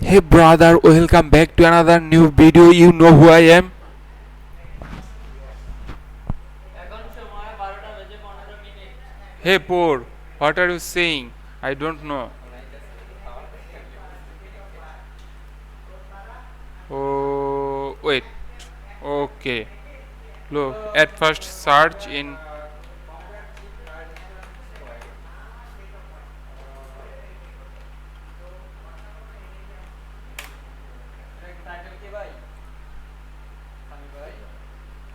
Hey brother, welcome back to another new video. You know who I am? Hey poor, what are you saying? I don't know. Oh, wait. Okay. Look, at first search in.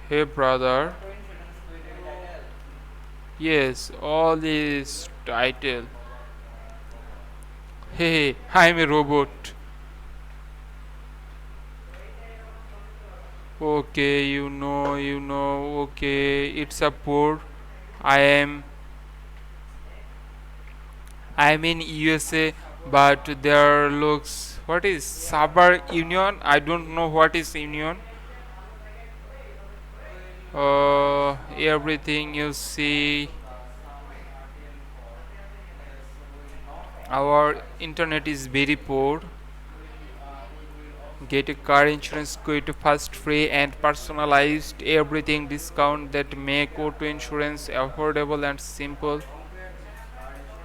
Hey brother. Yes, all is title. Hey, I'm a robot. Okay, okay, it's a poor. I am I'm in USA, but there looks what is Sabar Union? I don't know what is Union. Everything you see, our internet is very poor. Get a car insurance quote fast, free, and personalized. Everything discount that make auto insurance affordable and simple.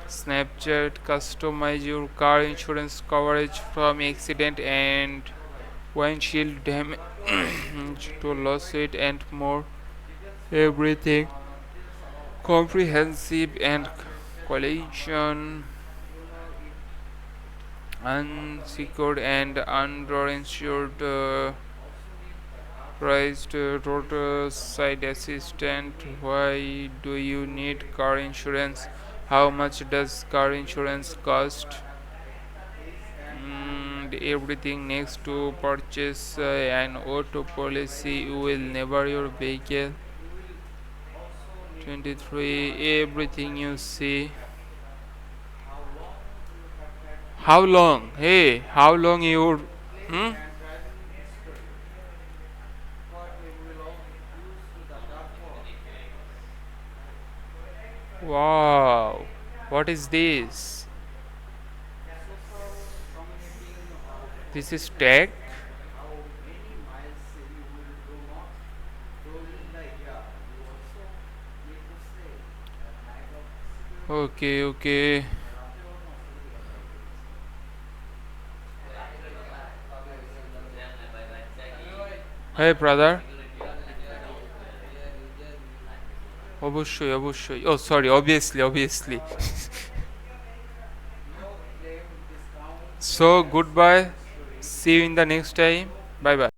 Snapchat customize your car insurance coverage from accident and windshield damage to lawsuit and more. Everything comprehensive and collision, unsecured and underinsured, priced roadside assistant. Why do you need car insurance? How much does car insurance cost? Everything next to purchase an auto policy. You will never your vehicle. 23. Everything you see. How long? Hey, how long you? Hmm? Wow. What is this? This is tech. Okay, okay. Hey brother. অবশ্যই oh sorry, obviously so goodbye, see you in the next time, bye bye.